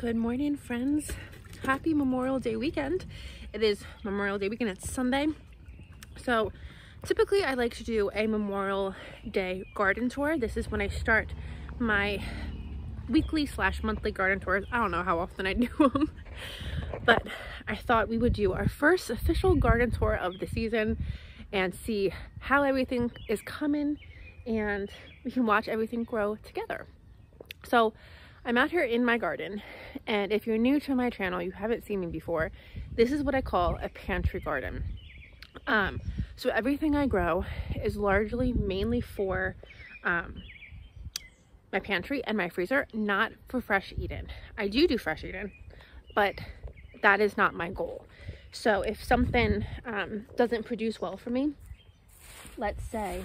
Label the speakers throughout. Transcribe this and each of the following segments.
Speaker 1: Good morning, friends. Happy Memorial Day weekend. It is Memorial Day weekend. It's Sunday. So typically I like to do a Memorial Day garden tour. This is when I start my weekly / monthly garden tours. I don't know how often I do them, but I thought we would do our first official garden tour of the season and see how everything is coming, and we can watch everything grow together. So I'm out here in my garden, and if you're new to my channel, you haven't seen me before, this is what I call a pantry garden. So everything I grow is largely mainly for my pantry and my freezer, not for fresh eating. I do fresh eating, but that is not my goal. So if something doesn't produce well for me, let's say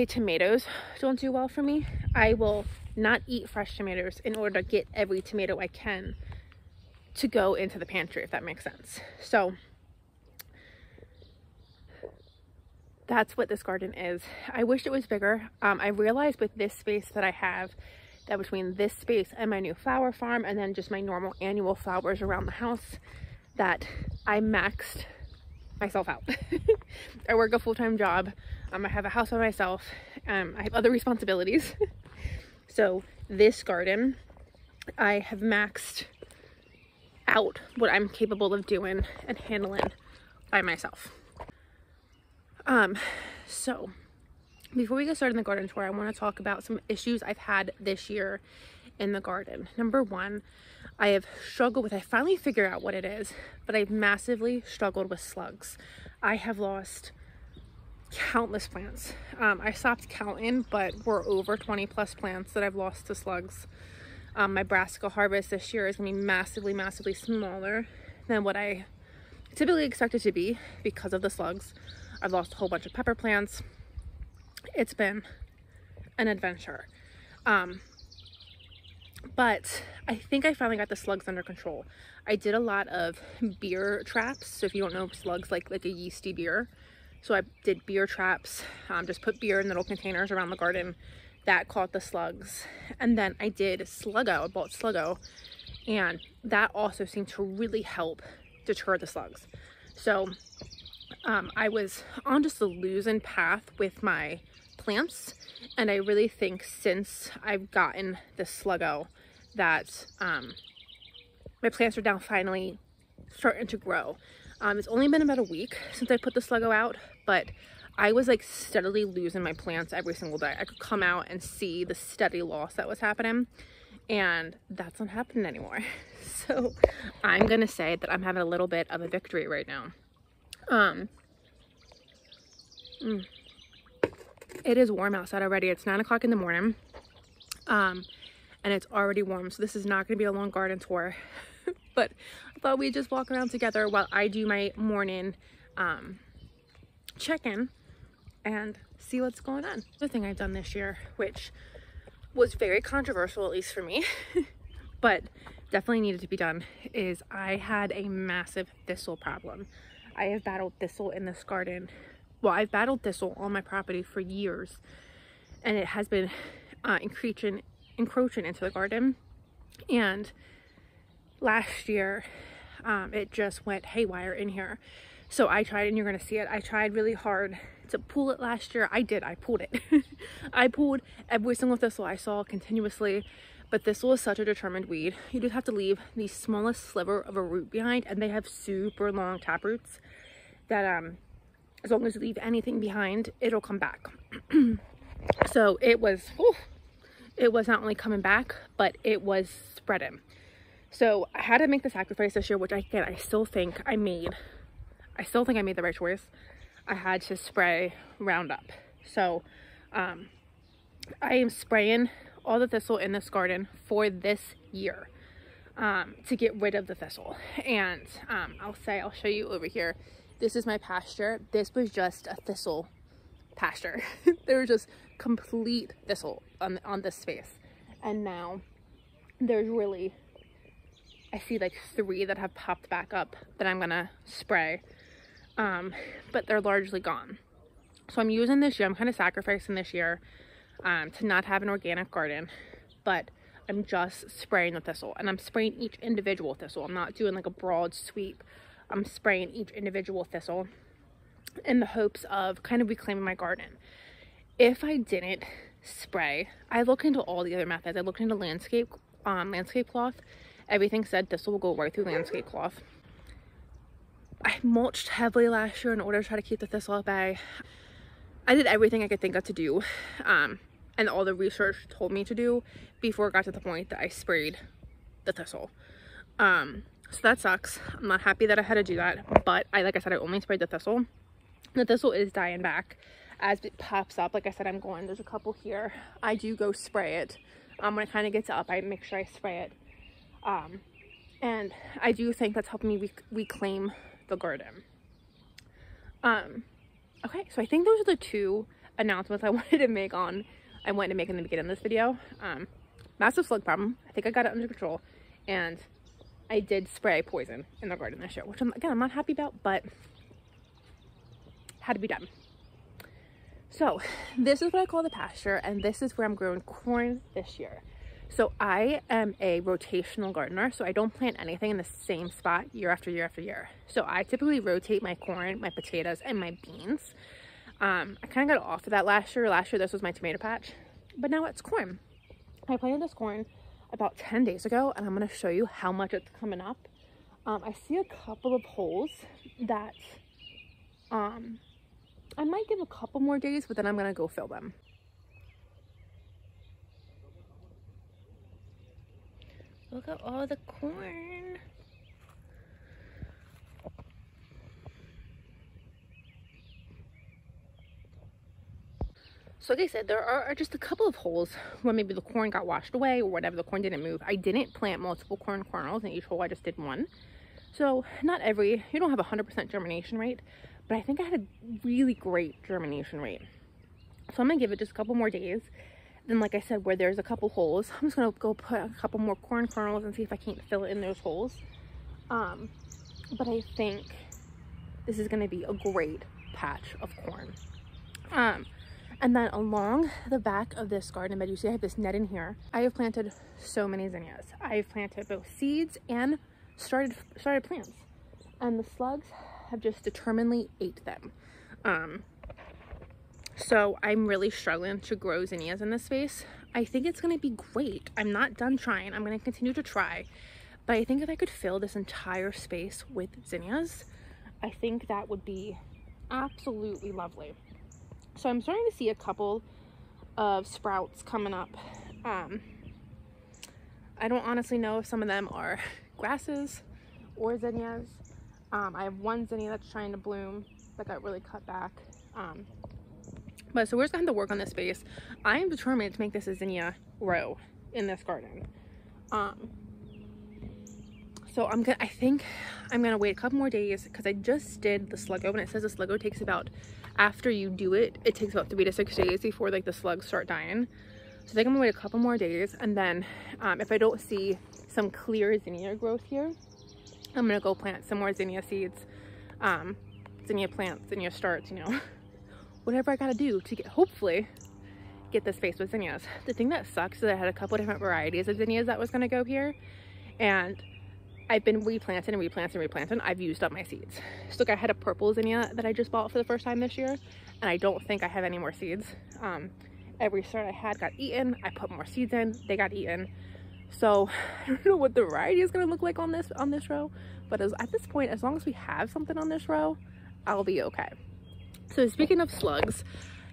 Speaker 1: tomatoes don't do well for me, I will not eat fresh tomatoes in order to get every tomato I can to go into the pantry, if that makes sense. So that's what this garden is. I wish it was bigger. I realized with this space that I have, that between this space and my new flower farm and then just my normal annual flowers around the house, that I maxed myself out. I work a full-time job. I have a house by myself. I have other responsibilities. So this garden, I have maxed out what I'm capable of doing and handling by myself. So before we get started in the garden tour, I want to talk about some issues I've had this year in the garden. Number one, I have struggled with, I finally figured out what it is, but I've massively struggled with slugs. I have lost countless plants. I stopped counting, but we're over 20 plus plants that I've lost to slugs. My brassica harvest this year is going to be massively smaller than what I typically expect it to be because of the slugs. I've lost a whole bunch of pepper plants. It's been an adventure. But I think I finally got the slugs under control. I did a lot of beer traps. So if you don't know, slugs like a yeasty beer. So I did beer traps, just put beer in little containers around the garden. That caught the slugs. And then I did Sluggo, I bought Sluggo, and that also seemed to really help deter the slugs. So I was on just a losing path with my plants, and I really think since I've gotten the Sluggo that my plants are now finally starting to grow. It's only been about a week since I put the Sluggo out, but I was like steadily losing my plants every single day. I could come out and see the steady loss that was happening, and that's not happening anymore. So I'm gonna say that I'm having a little bit of a victory right now. It is warm outside already. It's 9 o'clock in the morning, and it's already warm, so this is not gonna be a long garden tour. But I thought we'd just walk around together while I do my morning check-in and see what's going on. The thing I've done this year, which was very controversial, at least for me, but definitely needed to be done, is I had a massive thistle problem. I have battled thistle in this garden. Well, I've battled thistle on my property for years, and it has been encroaching into the garden. And last year, it just went haywire in here. So I tried, and you're gonna see it, I tried really hard to pull it last year. I pulled it. I pulled every single thistle I saw continuously, but thistle is such a determined weed. You just have to leave the smallest sliver of a root behind, and they have super long tap roots that as long as you leave anything behind, it'll come back. So it was not only coming back, but it was spreading. So I had to make the sacrifice this year, which I still think I made the right choice. I had to spray Roundup. So I am spraying all the thistle in this garden for this year to get rid of the thistle. And I'll show you over here. This is my pasture. This was just a thistle pasture. There was just complete thistle on this space. And now there's really, I see like 3 that have popped back up that I'm gonna spray, but they're largely gone. So I'm using this year, I'm kind of sacrificing this year to not have an organic garden, but I'm just spraying the thistle, and I'm spraying each individual thistle. I'm not doing like a broad sweep. I'm spraying each individual thistle in the hopes of kind of reclaiming my garden. If I didn't spray, I looked into all the other methods. I looked into landscape cloth. Everything said thistle will go right through landscape cloth. I mulched heavily last year in order to try to keep the thistle at bay. I did everything I could think of to do, and all the research told me to do before it got to the point that I sprayed the thistle. So that sucks. I'm not happy that I had to do that, but like I said, I only sprayed the thistle. The thistle is dying back as it pops up. Like I said, there's a couple here. I do go spray it. When it kind of gets up, I make sure I spray it. And I do think that's helping me reclaim the garden. Okay, so I think those are the two announcements I wanted to make in the beginning of this video. Massive slug problem. I think I got it under control, and I did spray poison in the garden this year, which I'm not happy about, but had to be done. So this is what I call the pasture, and this is where I'm growing corn this year. So I am a rotational gardener, so I don't plant anything in the same spot year after year after year. So I typically rotate my corn, my potatoes, and my beans. I kind of got off of that last year. Last year this was my tomato patch, but now it's corn. I planted this corn about 10 days ago, and I'm going to show you how much it's coming up. I see a couple of holes that I might give a couple more days, but then I'm going to go fill them. Look at all the corn. So like I said, there are just a couple of holes where maybe the corn got washed away or whatever, the corn didn't move. I didn't plant multiple corn kernels in each hole, I just did one. So you don't have a 100% germination rate, but I think I had a really great germination rate. So I'm gonna give it just a couple more days. Then like I said, where there's a couple holes, I'm just gonna go put a couple more corn kernels and see if I can't fill it in those holes. But I think this is gonna be a great patch of corn. And then along the back of this garden bed, you see I have this net in here. I have planted so many zinnias. I've planted both seeds and started plants, and the slugs have just determinedly ate them. So I'm really struggling to grow zinnias in this space. I think it's going to be great. I'm not done trying. I'm going to continue to try, but I think if I could fill this entire space with zinnias, I think that would be absolutely lovely. So I'm starting to see a couple of sprouts coming up. I don't honestly know if some of them are grasses or zinnias. I have one zinnia that's trying to bloom that got really cut back. But so we're just gonna have to work on this space. I am determined to make this a zinnia row in this garden. So I think I'm gonna wait a couple more days because I just did the sluggo, and it says the sluggo takes about, after you do it, it takes about 3 to 6 days before like the slugs start dying. So I think I'm gonna wait a couple more days, and then if I don't see some clear zinnia growth here, I'm gonna go plant some more zinnia seeds, zinnia plants, zinnia starts, whatever I gotta do to hopefully get this space with zinnias. The thing that sucks is that I had a couple different varieties of zinnias that was gonna go here, and I've been replanting and replanting and replanting. I've used up my seeds. So like I had a purple zinnia that I just bought for the first time this year, and I don't think I have any more seeds. Every start I had got eaten. I put more seeds in, they got eaten. So I don't know what the variety is gonna look like on this row, but at this point, as long as we have something on this row, I'll be okay. So speaking of slugs,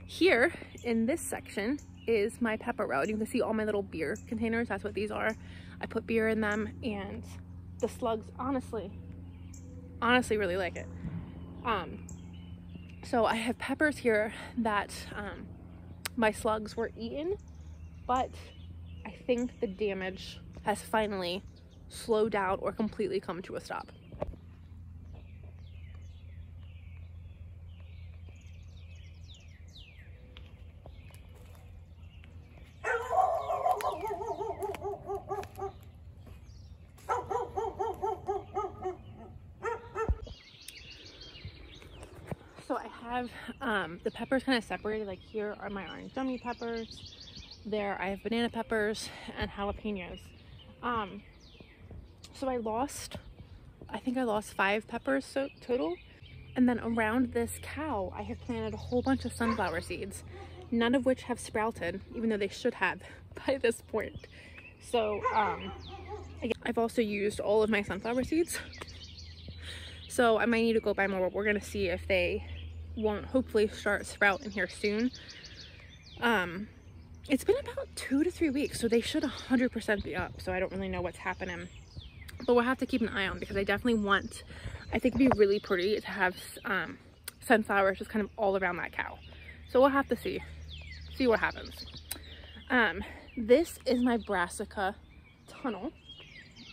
Speaker 1: here in this section is my pepper row. You can see all my little beer containers. That's what these are. I put beer in them, and the slugs honestly really like it. So I have peppers here that my slugs were eaten, but I think the damage has finally slowed down or completely come to a stop. So I have the peppers kind of separated. Like here are my orange gummy peppers. There I have banana peppers and jalapenos. So I think I lost 5 peppers total. And then around this cow, I have planted a whole bunch of sunflower seeds, none of which have sprouted, even though they should have by this point. So again, I've also used all of my sunflower seeds. So I might need to go buy more. We're gonna see if they won't hopefully start sprouting here soon. It's been about 2 to 3 weeks, so they should 100% be up. So I don't really know what's happening, but we'll have to keep an eye on, because I definitely want, I think it'd be really pretty to have sunflowers just kind of all around that cow. So we'll have to see what happens. This is my brassica tunnel,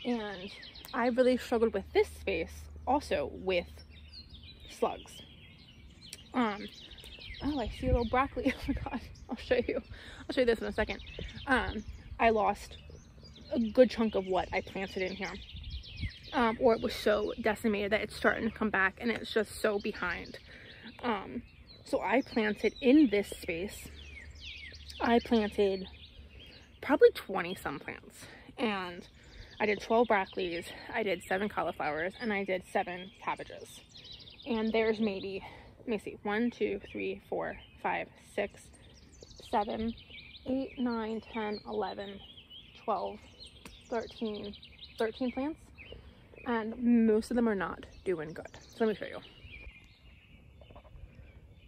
Speaker 1: and I really struggled with this space also with slugs. Oh, I see a little broccoli. Oh my god, I'll show you this in a second. I lost a good chunk of what I planted in here, or it was so decimated that it's starting to come back and it's just so behind. So I planted in this space, I planted probably 20 some plants, and I did 12 broccolis, I did 7 cauliflowers, and I did 7 cabbages. And there's maybe, let me see, 1, 2, 3, 4, 5, 6, 7, 8, 9, 10, 11, 12, 13 plants, and most of them are not doing good. So let me show you.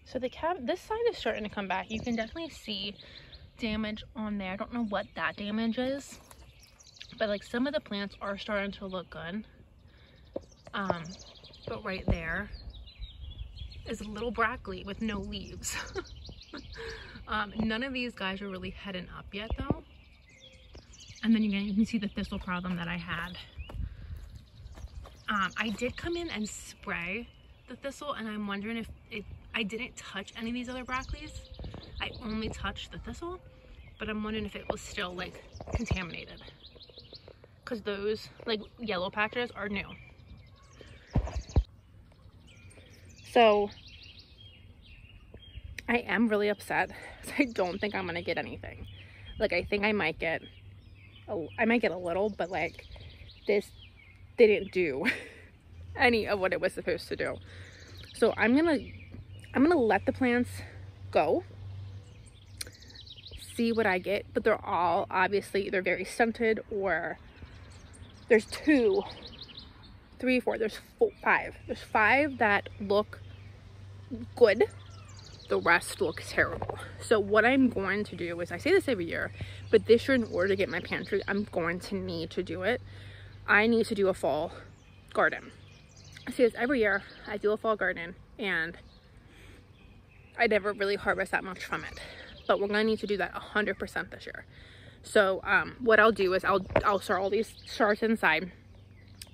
Speaker 1: So this side is starting to come back. You can definitely see damage on there. I don't know what that damage is, but like some of the plants are starting to look good. But right there is a little broccoli with no leaves. None of these guys are really heading up yet though. And then again, you can see the thistle problem that I had. I did come in and spray the thistle, and I'm wondering if I didn't touch any of these other broccolis. I only touched the thistle, but I'm wondering if it was still like contaminated, because those like yellow patches are new. So I am really upset because I don't think I'm gonna get anything. Like, I think I might get a little, but like this didn't do any of what it was supposed to do. So I'm gonna let the plants go, see what I get, but they're all obviously either very stunted, or there's 2, 3, 4, there's 5. There's 5 that look good. The rest look terrible. So what I'm going to do is, I say this every year, but this year, in order to get my pantry, I'm going to need to do it. I need to do a fall garden. I say this every year. I do a fall garden, and I never really harvest that much from it. But we're gonna need to do that 100% this year. So what I'll do is I'll start all these shards inside,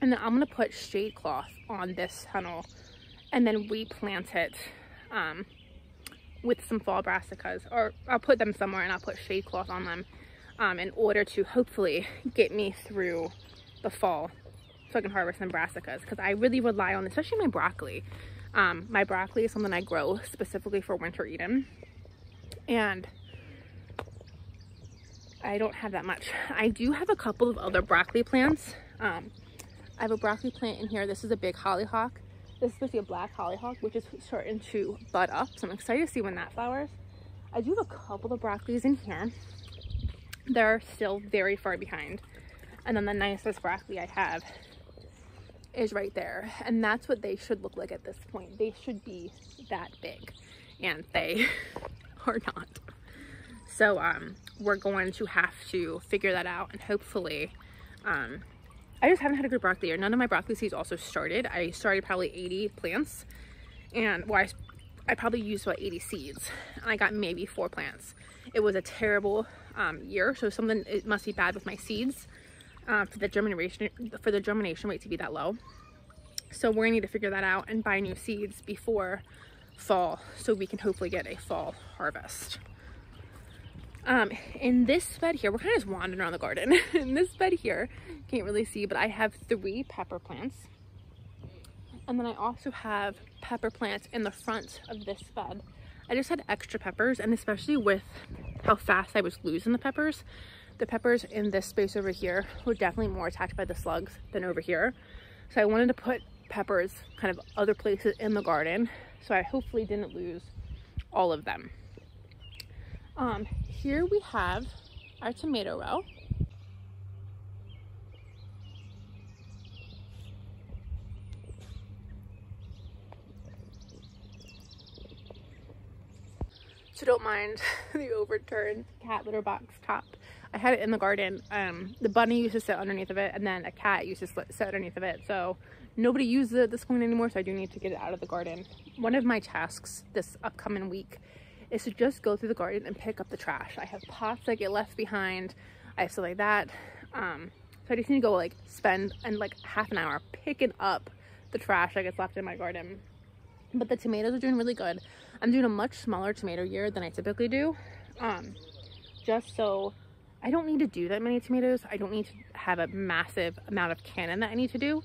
Speaker 1: and then I'm gonna put shade cloth on this tunnel, and then replant it with some fall brassicas, or I'll put them somewhere and I'll put shade cloth on them in order to hopefully get me through the fall, so I can harvest some brassicas, because I really rely on, especially my broccoli. My broccoli is something I grow specifically for winter eating, and I don't have that much. I do have a couple of other broccoli plants. I have a broccoli plant in here. This is a big hollyhock. This is supposed to be a black hollyhock, which is starting to bud up, so I'm excited to see when that flowers. I do have a couple of broccolis in here. They're still very far behind. And then the nicest broccoli I have is right there, and that's what they should look like at this point. They should be that big, and they are not. So we're going to have to figure that out, and hopefully I just haven't had a good broccoli year. None of my broccoli seeds also started. I started probably 80 plants, and well, I probably used about 80 seeds, and I got maybe 4 plants. It was a terrible year, so it must be bad with my seeds. For the germination rate to be that low. So we're gonna need to figure that out and buy new seeds before fall, so we can hopefully get a fall harvest. In this bed here, we're kind of just wandering around the garden. In this bed here, can't really see, but I have 3 pepper plants, and then I also have pepper plants in the front of this bed. I just had extra peppers, and especially with how fast I was losing the peppers in this space over here were definitely more attacked by the slugs than over here. So I wanted to put peppers kind of other places in the garden, so I hopefully didn't lose all of them. Here we have our tomato row. So don't mind the overturned cat litter box top. I had it in the garden. The bunny used to sit underneath of it, and then a cat used to sit underneath of it. So nobody uses it at this point anymore, so I do need to get it out of the garden. One of my tasks this upcoming week is to just go through the garden and pick up the trash. I have pots that get left behind. I have stuff like that. So I just need to go like spend like half an hour picking up the trash that gets left in my garden. But the tomatoes are doing really good. I'm doing a much smaller tomato year than I typically do. Just so I don't need to do that many tomatoes. I don't need to have a massive amount of cannon that I need to do.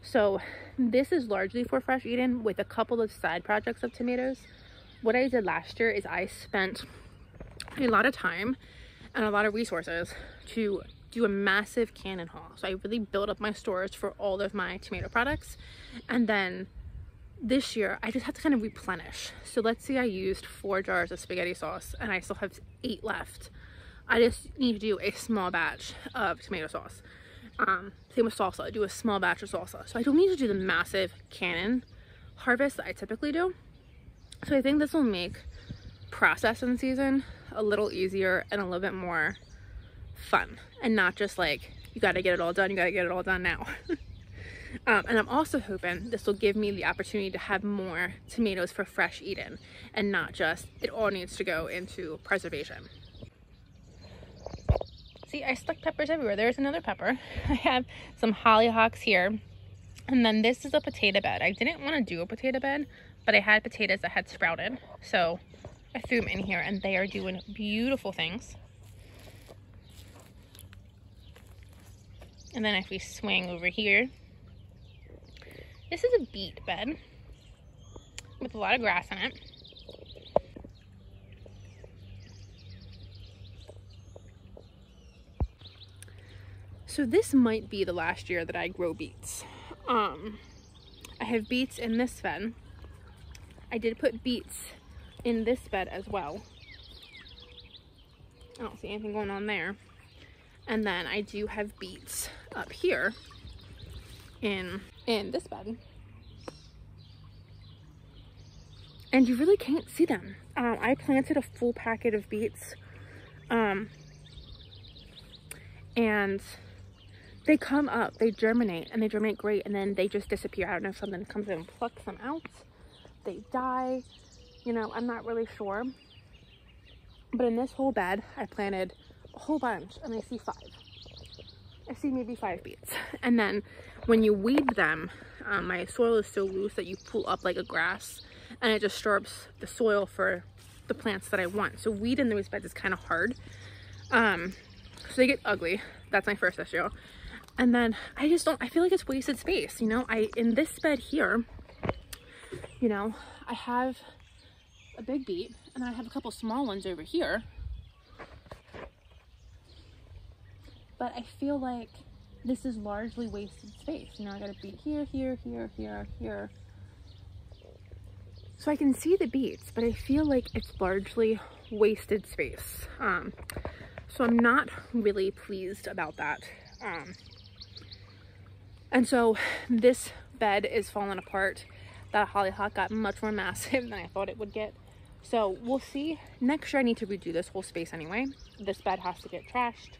Speaker 1: So this is largely for fresh eating with a couple of side projects of tomatoes. What I did last year is I spent a lot of time and a lot of resources to do a massive cannon haul. So I really built up my storage for all of my tomato products. And then this year I just have to kind of replenish. So let's say I used 4 jars of spaghetti sauce and I still have 8 left. I just need to do a small batch of tomato sauce. Same with salsa, do a small batch of salsa. So I don't need to do the massive cannon harvest that I typically do. So I think this will make processing season a little easier and a little bit more fun, and not just like, you gotta get it all done, you gotta get it all done now. And I'm also hoping this will give me the opportunity to have more tomatoes for fresh eating, and not just it all needs to go into preservation. See, I stuck peppers everywhere. There's another pepper. I have some hollyhocks here, and then this is a potato bed. I didn't want to do a potato bed, but I had potatoes that had sprouted, so I threw them in here, and they are doing beautiful things. And then if we swing over here, this is a beet bed with a lot of grass in it. So this might be the last year that I grow beets. I have beets in this bed. I did put beets in this bed as well. I don't see anything going on there. And then I do have beets up here in this bed. And you really can't see them. I planted a full packet of beets. And they come up, they germinate, and they germinate great, and then they just disappear. I don't know if something comes in and plucks them out. They die. You know, I'm not really sure. But in this whole bed, I planted a whole bunch, and I see 5. I see maybe 5 beets. And then when you weed them, my soil is so loose that you pull up like a grass, and it disturbs the soil for the plants that I want. So weeding those beds is kind of hard. So they get ugly. That's my first issue. And then I feel like it's wasted space. You know, in this bed here, you know, I have a big beet, and I have a couple small ones over here. But I feel like this is largely wasted space. You know, I got a beet here, here, here, here, here. So I can see the beets, but I feel like it's largely wasted space. So I'm not really pleased about that. And so this bed is falling apart. That hollyhock got much more massive than I thought it would get. So we'll see. Next year I need to redo this whole space anyway. This bed has to get trashed.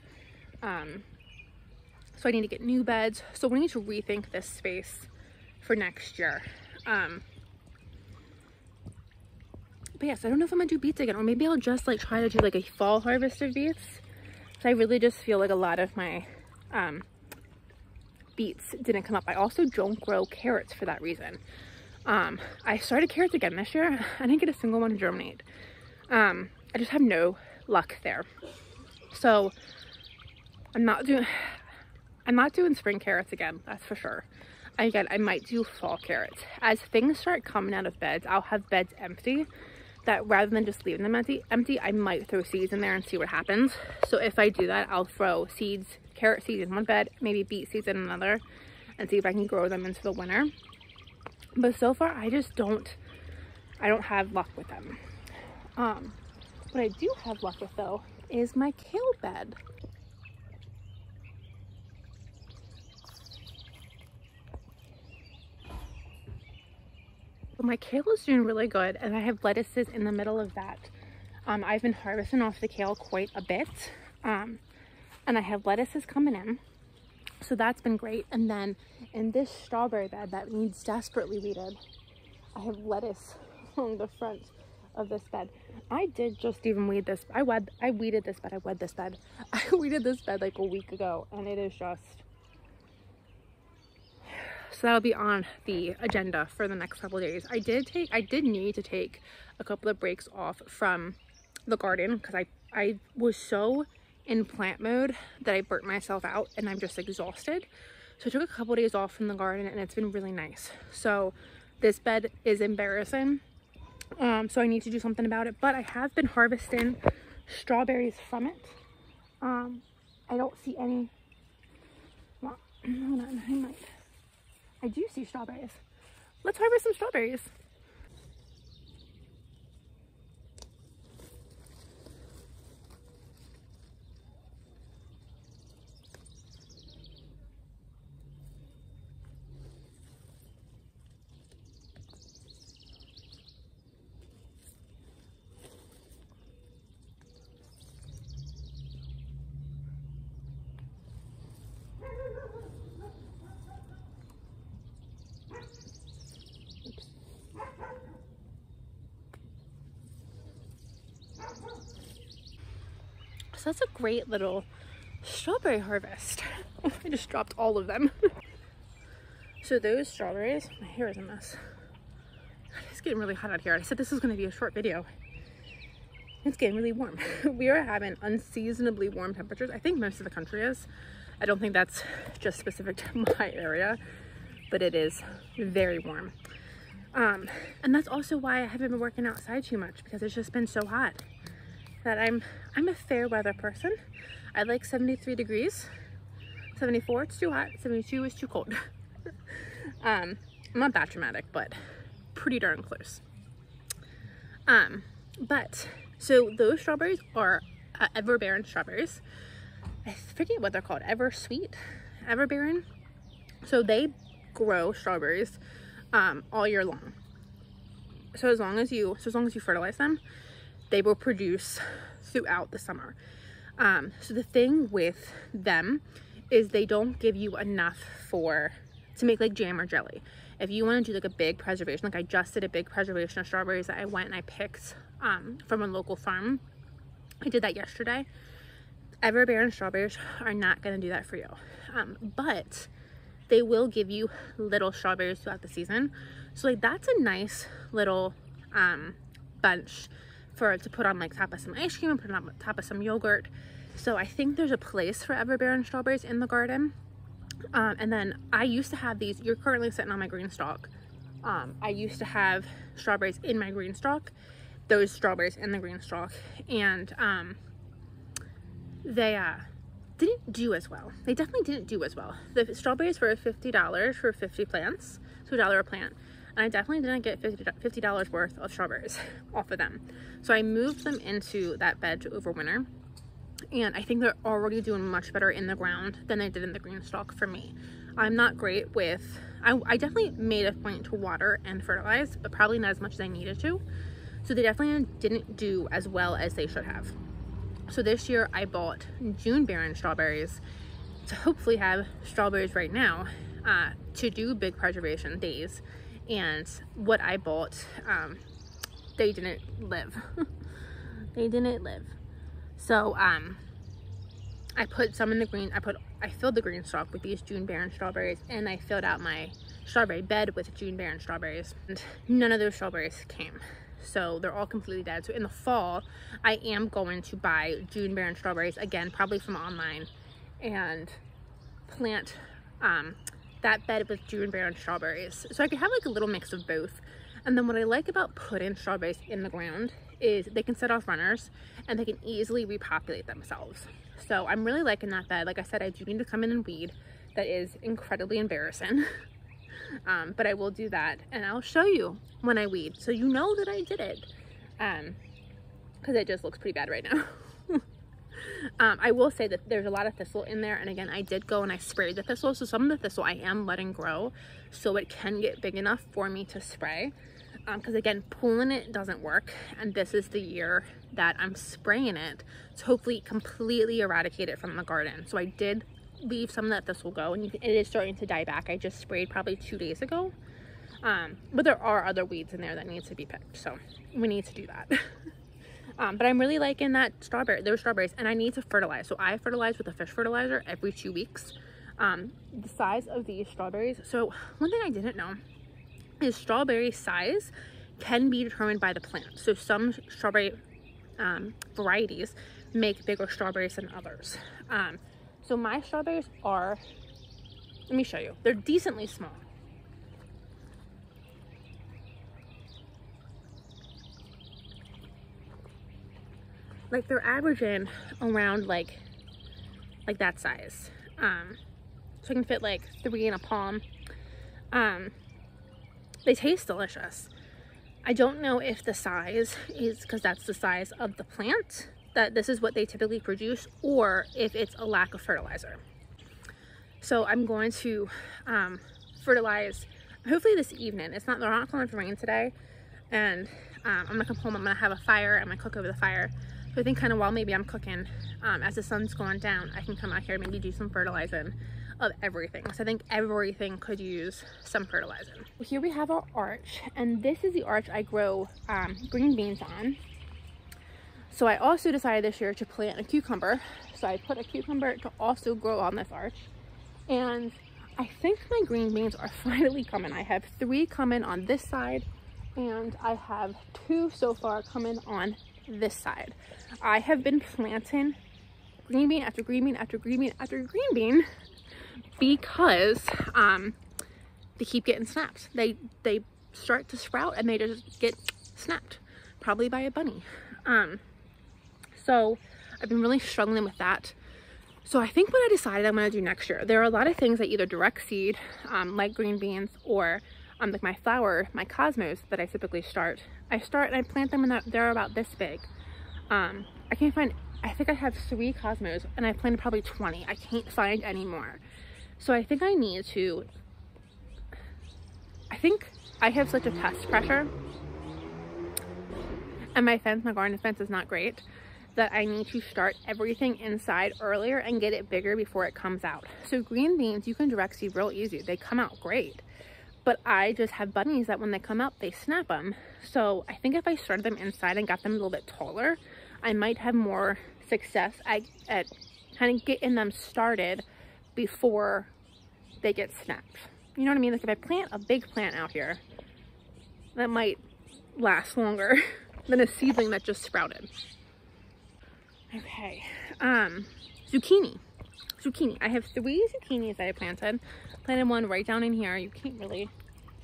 Speaker 1: So I need to get new beds. So we need to rethink this space for next year. But yes, I don't know if I'm gonna do beets again, or maybe I'll just like try to do like a fall harvest of beets. So I really just feel like a lot of my beets didn't come up. I also don't grow carrots for that reason. I started carrots again this year. I didn't get a single one to germinate. I just have no luck there. So I'm not doing spring carrots again, that's for sure. Again, I might do fall carrots. As things start coming out of beds, I'll have beds empty that rather than just leaving them empty, I might throw seeds in there and see what happens. So if I do that, I'll throw seeds, carrot seeds in one bed, maybe beet seeds in another, and see if I can grow them into the winter. But so far, I don't have luck with them. What I do have luck with though is my kale bed. My kale is doing really good, and I have lettuces in the middle of that. I've been harvesting off the kale quite a bit, and I have lettuces coming in, so that's been great. And then in this strawberry bed that needs desperately weeded, I have lettuce along the front of this bed. I did just even weed this. I weeded this bed. I weeded this bed like a week ago, and it is just... So that'll be on the agenda for the next couple of days. I did need to take a couple of breaks off from the garden because I was so in plant mode that I burnt myself out and I'm just exhausted. So I took a couple of days off from the garden, and it's been really nice. So this bed is embarrassing. So I need to do something about it, but I have been harvesting strawberries from it. I don't see any. Well, hold on, I do see strawberries. Let's harvest some strawberries. So that's a great little strawberry harvest. I just dropped all of them. So those strawberries, my hair is a mess. It's getting really hot out here. I said this was going to be a short video. It's getting really warm. We are having unseasonably warm temperatures. I think most of the country is. I don't think that's just specific to my area, but it is very warm. And that's also why I haven't been working outside too much, because it's just been so hot. That I'm a fair weather person. I like 73 degrees. 74, it's too hot. 72 is too cold. I'm not that dramatic, but pretty darn close. But so those strawberries are Everbearing strawberries. I forget what they're called. Eversweet, Everbearing. So they grow strawberries all year long. So as long as you fertilize them, they will produce throughout the summer. So the thing with them is they don't give you enough to make like jam or jelly. If you want to do like a big preservation, like I just did a big preservation of strawberries that I went and I picked from a local farm. I did that yesterday. Everbearing strawberries are not going to do that for you. But they will give you little strawberries throughout the season. So like that's a nice little bunch to put on like top of some ice cream and put on top of some yogurt. So I think there's a place for Everbearing strawberries in the garden. And then I used to have these. You're currently sitting on my green stalk. I used to have strawberries in my green stalk, those strawberries in the green stalk, and they didn't do as well. They definitely didn't do as well. The strawberries were $50 for 50 plants, so $1 a plant. And I definitely didn't get $50 worth of strawberries off of them. So I moved them into that bed to overwinter. And I think they're already doing much better in the ground than they did in the green stalk for me. I'm not great with, I definitely made a point to water and fertilize, but probably not as much as I needed to. So they definitely didn't do as well as they should have. So this year I bought June bearing strawberries to hopefully have strawberries right now to do big preservation days. And what I bought, they didn't live. They didn't live. So I put some in the green. I filled the green stalk with these June bearing strawberries, and I filled out my strawberry bed with June bearing strawberries. And none of those strawberries came. So they're all completely dead. So in the fall, I am going to buy June bearing strawberries again, probably from online, and plant that bed with June bearing strawberries. So I could have like a little mix of both. And then what I like about putting strawberries in the ground is they can set off runners and they can easily repopulate themselves. So I'm really liking that bed. Like I said, I do need to come in and weed. That is incredibly embarrassing. But I will do that and I'll show you when I weed so you know that I did it. Because it just looks pretty bad right now. I will say that there's a lot of thistle in there, and again, I did go and I sprayed the thistle, so some of the thistle I am letting grow so it can get big enough for me to spray, because again, pulling it doesn't work, and this is the year that I'm spraying it to hopefully completely eradicate it from the garden. So I did leave some of that thistle go, and it is starting to die back. I just sprayed probably 2 days ago, but there are other weeds in there that needs to be picked, so we need to do that. But I'm really liking that those strawberries, and I need to fertilize. So I fertilize with a fish fertilizer every 2 weeks. The size of these strawberries. So one thing I didn't know is strawberry size can be determined by the plant. So some strawberry varieties make bigger strawberries than others. So my strawberries are, let me show you, they're decently small. Like they're averaging around like that size. So I can fit like 3 in a palm. They taste delicious. I don't know if the size is because that's the size of the plant, that this is what they typically produce, or if it's a lack of fertilizer. So I'm going to fertilize hopefully this evening. They're not going to rain today, and I'm gonna come home, I'm gonna have a fire, I'm gonna cook over the fire. So I think kind of while maybe I'm cooking, as the sun's going down, I can come out here and maybe do some fertilizing of everything. So I think everything could use some fertilizing. Here we have our arch, and this is the arch I grow green beans on. So I also decided this year to plant a cucumber. So I put a cucumber to also grow on this arch. And I think my green beans are finally coming. I have 3 coming on this side, and I have 2 so far coming on this side. I have been planting green bean after green bean after green bean after green bean because they keep getting snapped. They start to sprout and they just get snapped, probably by a bunny. So I've been really struggling with that. So I think what I decided I'm going to do next year, there are a lot of things that either direct seed, like green beans, or like my flower, my cosmos that I typically start. I start and I plant them and they're about this big. I can't find, I think I have 3 cosmos and I planted probably 20. I can't find any more. So I think I need to, I think I have such a test pressure, and my garden fence is not great, that I need to start everything inside earlier and get it bigger before it comes out. So green beans, you can direct seed real easy. They come out great. But I just have bunnies that when they come out, they snap them. So I think if I started them inside and got them a little bit taller, I might have more success at kind of getting them started before they get snapped. You know what I mean? Like if I plant a big plant out here, that might last longer than a seedling that just sprouted. Okay, zucchini. I have 3 zucchinis that I planted. Planted one right down in here. You can't really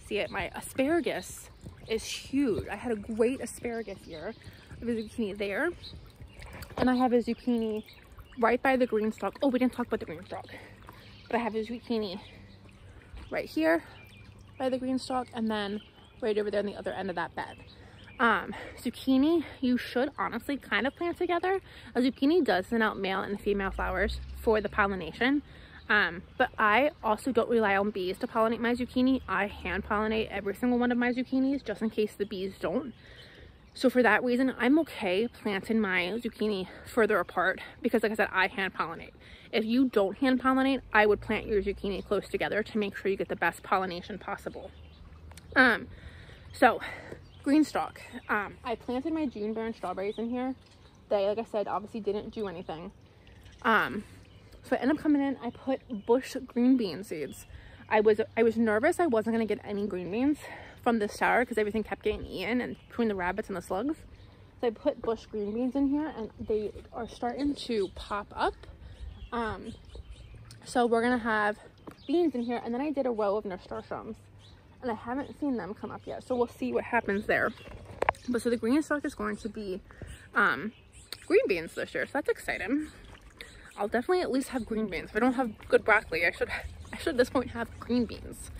Speaker 1: see it. My asparagus is huge. I had a great asparagus year. I have a zucchini there, and I have a zucchini right by the green stalk. Oh, we didn't talk about the green stalk, but I have a zucchini right here by the green stalk, and then right over there on the other end of that bed. Zucchini, you should honestly kind of plant together. A zucchini does send out male and female flowers for the pollination. But I also don't rely on bees to pollinate my zucchini. I hand pollinate every single one of my zucchinis just in case the bees don't. So for that reason, I'm okay planting my zucchini further apart because, like I said, I hand pollinate. If you don't hand pollinate, I would plant your zucchini close together to make sure you get the best pollination possible. So green stalk. I planted my June bearing strawberries in here. They, like I said, obviously didn't do anything. So I ended up coming in, I put bush green bean seeds. I was nervous I wasn't gonna get any green beans from this tower because everything kept getting eaten and between the rabbits and the slugs. So I put bush green beans in here and they are starting to pop up. So we're gonna have beans in here, and then I did a row of nasturtiums. and I haven't seen them come up yet, so we'll see what happens there. But so the green stock is going to be green beans this year, so that's exciting. I'll definitely at least have green beans. If I don't have good broccoli, I should at this point have green beans.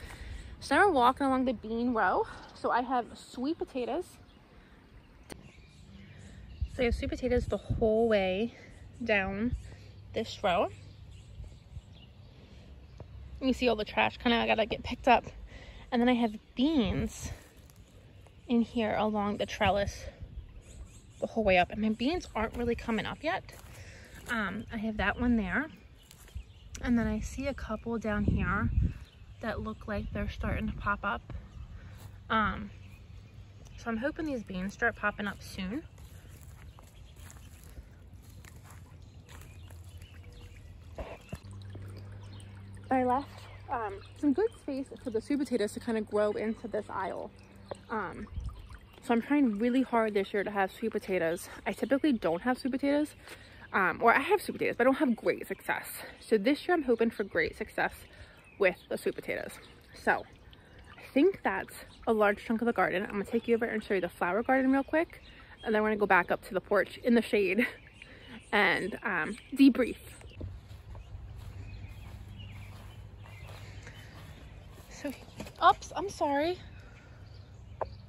Speaker 1: So now we're walking along the bean row. So I have sweet potatoes. So I have sweet potatoes the whole way down this row. You see all the trash kind of gotta get picked up. And then I have beans in here along the trellis the whole way up. And my beans aren't really coming up yet. I have that one there. And then I see a couple down here that look like they're starting to pop up. So I'm hoping these beans start popping up soon. I left some good space for the sweet potatoes to kind of grow into this aisle. So I'm trying really hard this year to have sweet potatoes. I typically don't have sweet potatoes, or I have sweet potatoes, but I don't have great success. So this year I'm hoping for great success with the sweet potatoes. So I think that's a large chunk of the garden. I'm gonna take you over and show you the flower garden real quick, and then we're gonna go back up to the porch in the shade and debrief. So, oops, I'm sorry.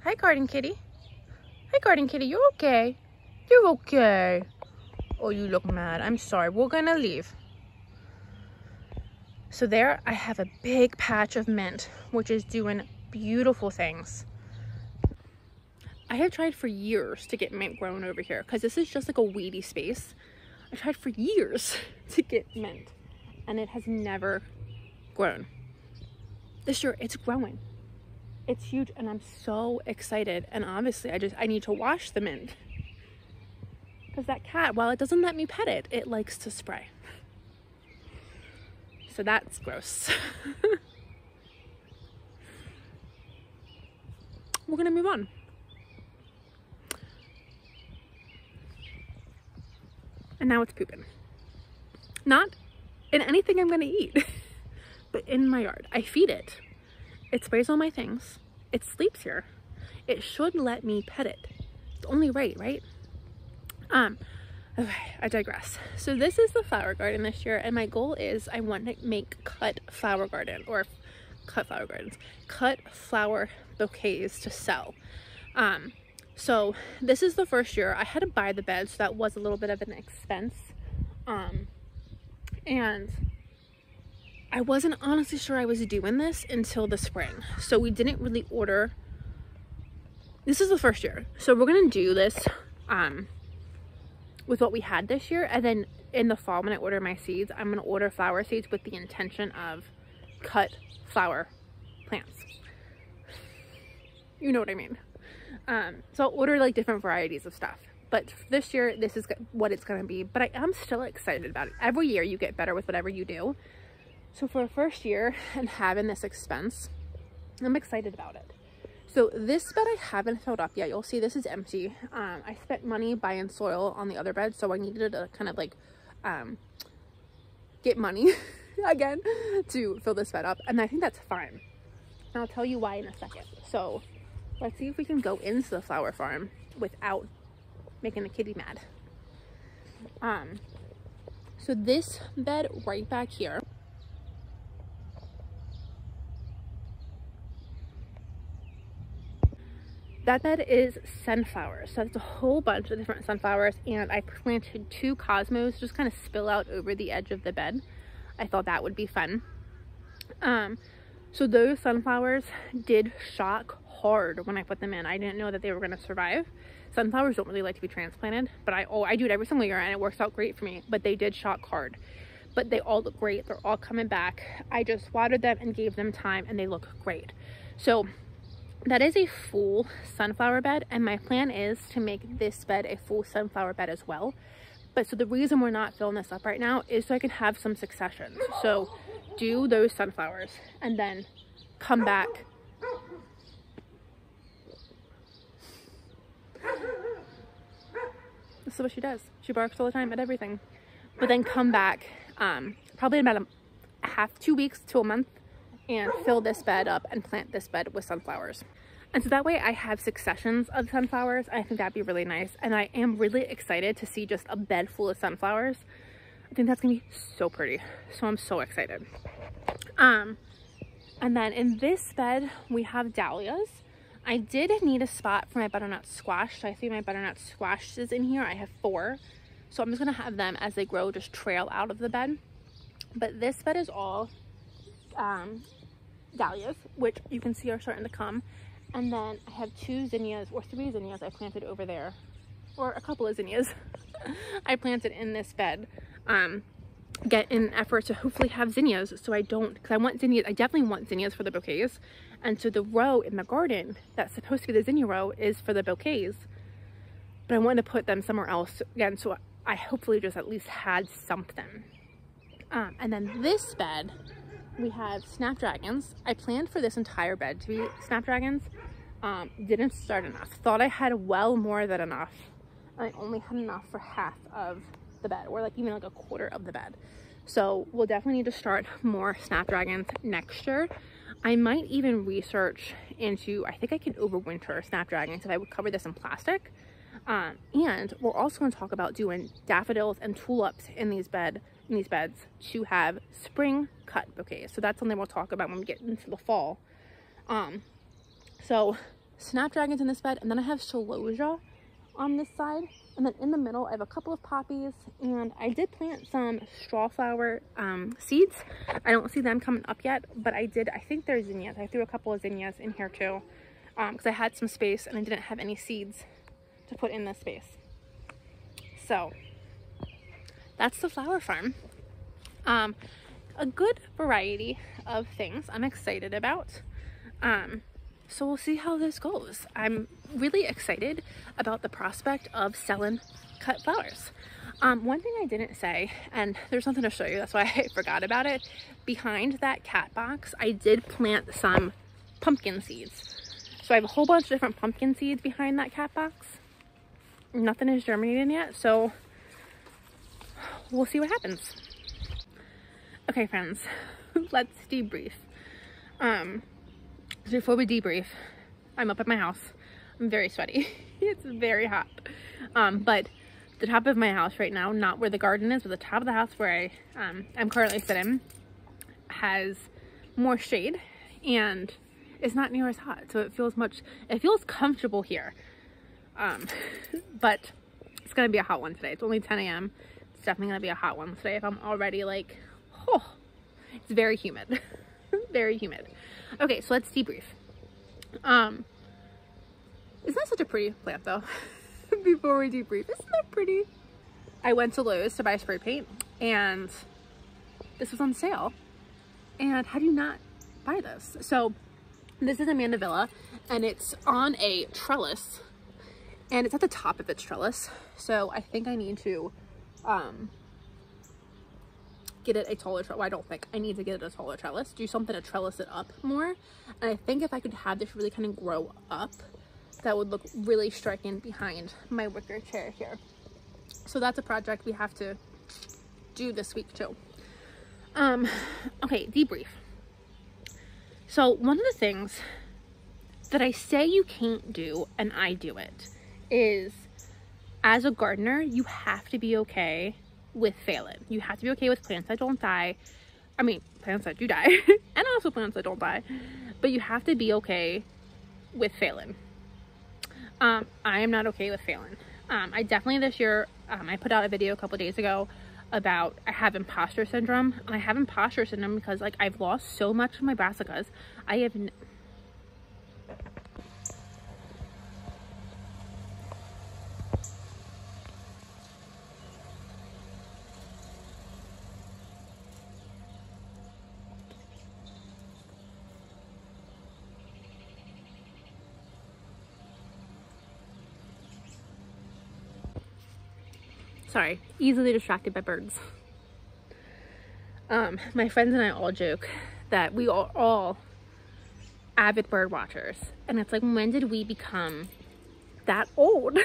Speaker 1: Hi, garden kitty. Hi, garden kitty, you okay? You're okay. Oh, you look mad. I'm sorry, we're gonna leave. So there I have a big patch of mint, which is doing beautiful things. I have tried for years to get mint grown over here because this is just like a weedy space. I tried for years to get mint and it has never grown. This year it's growing. It's huge and I'm so excited. And obviously I need to wash the mint because that cat, while it doesn't let me pet it, it likes to spray. So that's gross. We're gonna move on. And now it's pooping. Not in anything I'm gonna eat, but in my yard. I feed it. It sprays all my things. It sleeps here. It should let me pet it. It's only right, right? Okay, I digress. So this is the flower garden this year, and my goal is I want to make cut flower bouquets to sell. So this is the first year I had to buy the bed, so that was a little bit of an expense. And I wasn't honestly sure I was doing this until the spring. So we didn't really order. This is the first year. So we're gonna do this with what we had this year, and then in the fall when I order my seeds, I'm gonna order flower seeds with the intention of cut flower plants. You know what I mean. So I'll order like different varieties of stuff, but this year this is what it's gonna be. But I am still excited about it. Every year you get better with whatever you do. So for a first year and having this expense, I'm excited about it. So this bed I haven't filled up yet. You'll see this is empty. I spent money buying soil on the other bed, so I needed to kind of like get money again to fill this bed up, and I think that's fine. And I'll tell you why in a second. So let's see if we can go into the flower farm without making the kitty mad. So this bed right back here, that bed is sunflowers. So it's a whole bunch of different sunflowers, and I planted 2 cosmos just kind of spill out over the edge of the bed. I thought that would be fun. So those sunflowers did shock hard when I put them in. I didn't know that they were gonna survive. Sunflowers don't really like to be transplanted, but I do it every single year and it works out great for me, but they did shock hard. But they all look great. They're all coming back. I just watered them and gave them time and they look great. So that is a full sunflower bed, and my plan is to make this bed a full sunflower bed as well. But so the reason we're not filling this up right now is so I can have some successions. So do those sunflowers and then come back. This is what she does. She barks all the time at everything. But then come back probably in about 2 weeks to a month and fill this bed up and plant this bed with sunflowers. And so that way I have successions of sunflowers. I think that'd be really nice. And I am really excited to see just a bed full of sunflowers. I think that's gonna be so pretty. So I'm so excited. And then in this bed, we have dahlias. I did need a spot for my butternut squash. So I see my butternut squash is in here. I have 4. So I'm just gonna have them as they grow just trail out of the bed. But this bed is all dahlias, which you can see are starting to come. And then I have 2 zinnias or 3 zinnias I planted over there, or a couple of zinnias I planted in this bed. Get in an effort to hopefully have zinnias, so I don't, because I want zinnias, I definitely want zinnias for the bouquets. And so the row in the garden that's supposed to be the zinnia row is for the bouquets, but I wanted to put them somewhere else again, so I hopefully just at least had something. And then this bed, we have snapdragons. I planned for this entire bed to be snapdragons. Didn't start enough. Thought I had well more than enough. I only had enough for half of the bed, or like even like a quarter of the bed. So we'll definitely need to start more snapdragons next year. I might even research into, I think I can overwinter snapdragons if I would cover this in plastic. And we're also going to talk about doing daffodils and tulips in these beds to have spring cut bouquets. So that's something we'll talk about when we get into the fall. So snapdragons in this bed, and then I have celosia on this side, and then in the middle I have a couple of poppies, and I did plant some strawflower seeds. I don't see them coming up yet, but I think they're zinnias. I threw a couple of zinnias in here too, because I had some space and I didn't have any seeds to put in this space. So that's the flower farm. A good variety of things I'm excited about. So we'll see how this goes. I'm really excited about the prospect of selling cut flowers. One thing I didn't say, and there's something to show you, that's why I forgot about it. Behind that cat box, I did plant some pumpkin seeds. So I have a whole bunch of different pumpkin seeds behind that cat box. Nothing is germinating yet, so we'll see what happens. Okay, friends, let's debrief. So before we debrief, I'm up at my house. I'm very sweaty. It's very hot. But the top of my house right now, not where the garden is, but the top of the house where I'm currently sitting, has more shade and it's not near as hot. So it feels comfortable here. But it's gonna be a hot one today. It's only 10 a.m. It's definitely gonna be a hot one today if I'm already like, oh, it's very humid. Very humid. Okay, so let's debrief. Isn't that such a pretty plant though? Before we debrief, isn't that pretty? I went to Lowe's to buy spray paint and this was on sale. And how do you not buy this? So this is a mandevilla and it's on a trellis and it's at the top of its trellis. So I think I need to get it a taller trellis. Well, I don't think I need to get it a taller trellis, do something to trellis it up more. And I think if I could have this really kind of grow up, that would look really striking behind my wicker chair here. So that's a project we have to do this week too. Okay, debrief. So one of the things that I say you can't do, and I do it, is as a gardener, you have to be okay with failing. You have to be okay with plants that don't die. I mean, plants that do die, and also plants that don't die, but you have to be okay with failing. I am not okay with failing. I definitely this year, I put out a video a couple days ago about I have imposter syndrome, and I have imposter syndrome because like I've lost so much of my brassicas. I have sorry, easily distracted by birds. My friends and I all joke that we are all avid bird watchers, and it's like, when did we become that old?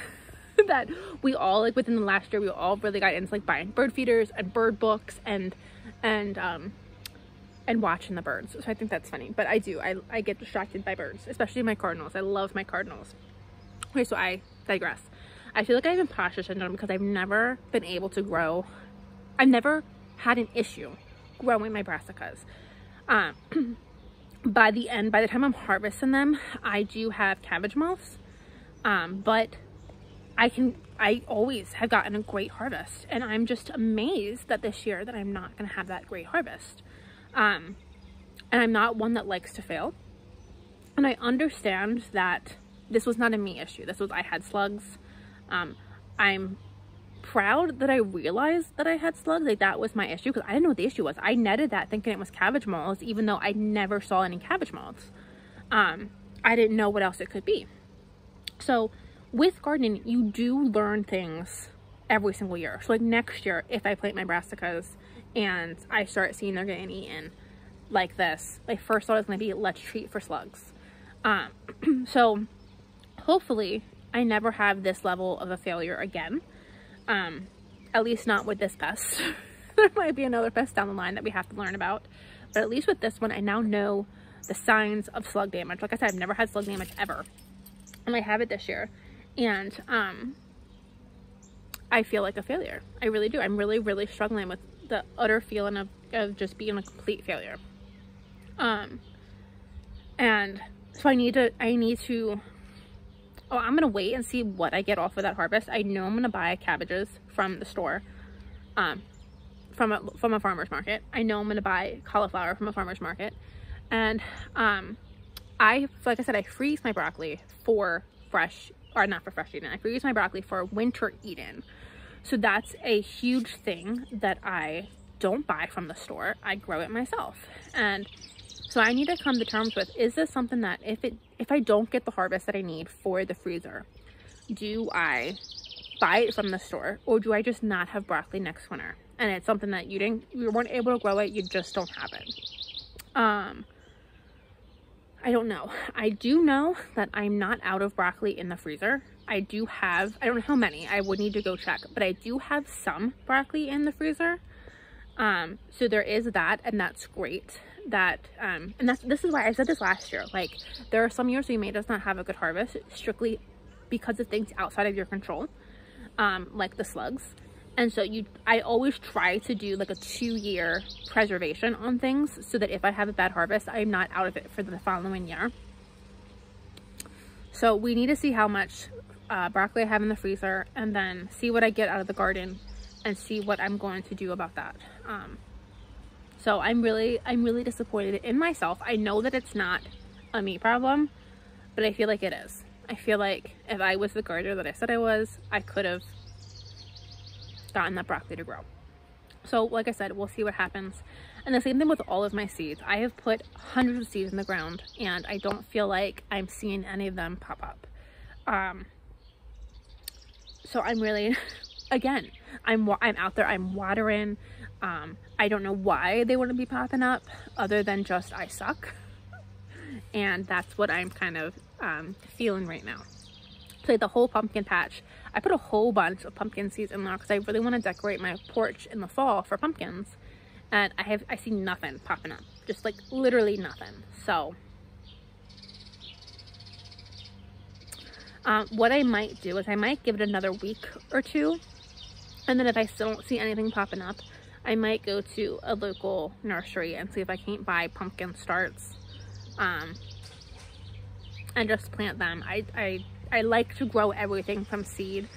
Speaker 1: That we all, like within the last year, we all really got into like buying bird feeders and bird books and and watching the birds. So I think that's funny, but I get distracted by birds, especially my cardinals. I love my cardinals. Okay, so I digress. I feel like I have imposter syndrome because I've never been able to grow. I've never had an issue growing my brassicas. By the time I'm harvesting them, I do have cabbage moths, but I always have gotten a great harvest, and I'm just amazed that this year that I'm not gonna have that great harvest. And I'm not one that likes to fail, and I understand that this was not a me issue. I had slugs. I'm proud that I realized that I had slugs. Like, that was my issue, because I didn't know what the issue was. I netted that thinking it was cabbage moths, even though I never saw any cabbage moths. I didn't know what else it could be. So with gardening, you do learn things every single year. So like next year, if I plant my brassicas and I start seeing they're getting eaten like this, my first thought is going to be, let's treat for slugs. So hopefully I never have this level of a failure again. At least not with this pest. There might be another pest down the line that we have to learn about, but at least with this one, I now know the signs of slug damage. Like I said, I've never had slug damage ever, and I have it this year, and I feel like a failure. I really do. I'm really struggling with the utter feeling of just being a complete failure. And so I need to oh, I'm gonna wait and see what I get off of that harvest. I know I'm gonna buy cabbages from the store, from a farmer's market. I know I'm gonna buy cauliflower from a farmer's market, and like I said, I freeze my broccoli for fresh, or not for fresh eating. I freeze my broccoli for winter eating. So that's a huge thing that I don't buy from the store. I grow it myself, and so I need to come to terms with, is this something that if I don't get the harvest that I need for the freezer, do I buy it from the store, or do I just not have broccoli next winter? And it's something that you weren't able to grow it, you just don't have it. I don't know. I do know that I'm not out of broccoli in the freezer. I don't know how many, I would need to go check, but I do have some broccoli in the freezer. So there is that, and that's great. This is why I said this last year. Like, there are some years where you may just not have a good harvest strictly because of things outside of your control, like the slugs. And so I always try to do like a 2-year preservation on things, so that if I have a bad harvest, I'm not out of it for the following year. So we need to see how much broccoli I have in the freezer, and then see what I get out of the garden, and see what I'm going to do about that. So I'm really disappointed in myself. I know that it's not a me problem, but I feel like it is. I feel like if I was the gardener that I said I was, I could have gotten that broccoli to grow. So like I said, we'll see what happens. And the same thing with all of my seeds. I have put hundreds of seeds in the ground, and I don't feel like I'm seeing any of them pop up. So I'm really, again, I'm out there, I'm watering. I don't know why they wouldn't be popping up, other than just I suck. And that's what I'm kind of feeling right now. So the whole pumpkin patch, I put a whole bunch of pumpkin seeds in there because I really want to decorate my porch in the fall for pumpkins. And I see nothing popping up, just like literally nothing. So what I might do is I might give it another week or two, and then if I still don't see anything popping up, I might go to a local nursery and see if I can't buy pumpkin starts, and just plant them. I like to grow everything from seed.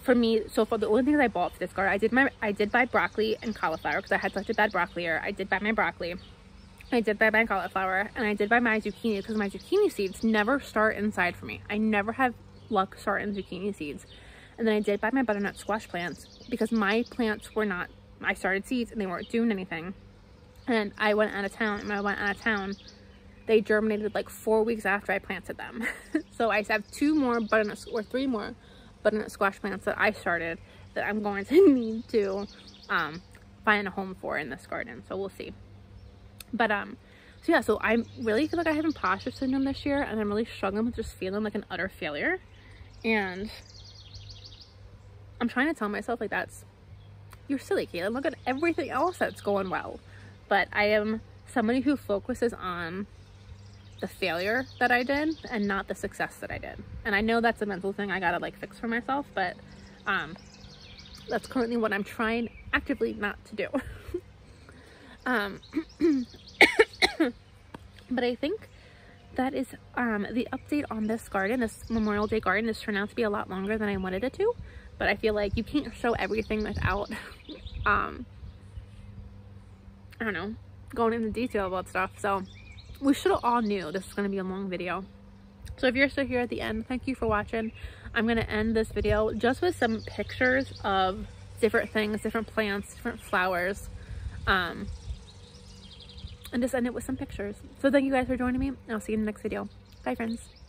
Speaker 1: For me, so for the only things I bought for this garden, I did buy broccoli and cauliflower because I had such a bad broccoli year. I did buy my broccoli, I did buy my cauliflower, and I did buy my zucchini because my zucchini seeds never start inside for me. I never have luck starting zucchini seeds. And then I did buy my butternut squash plants because my plants were not, I started seeds and they weren't doing anything. And I went out of town, and when I went out of town, they germinated like 4 weeks after I planted them. So I have 3 more butternut squash plants that I started that I'm going to need to find a home for in this garden. So we'll see. But so yeah, so I really feel like I have imposter syndrome this year, and I'm really struggling with just feeling like an utter failure. And I'm trying to tell myself like that's you're silly, Caitlin. Look at everything else that's going well. But I am somebody who focuses on the failure that I did and not the success that I did. And I know that's a mental thing I gotta like fix for myself, but that's currently what I'm trying actively not to do. But I think that is the update on this garden. This Memorial Day garden has turned out to be a lot longer than I wanted it to, but I feel like you can't show everything without I don't know, going into detail about stuff. So we should have all knew this was going to be a long video. So if you're still here at the end, thank you for watching. I'm going to end this video just with some pictures of different things, different plants, different flowers, and just end it with some pictures. So thank you guys for joining me. I'll see you in the next video. Bye, friends.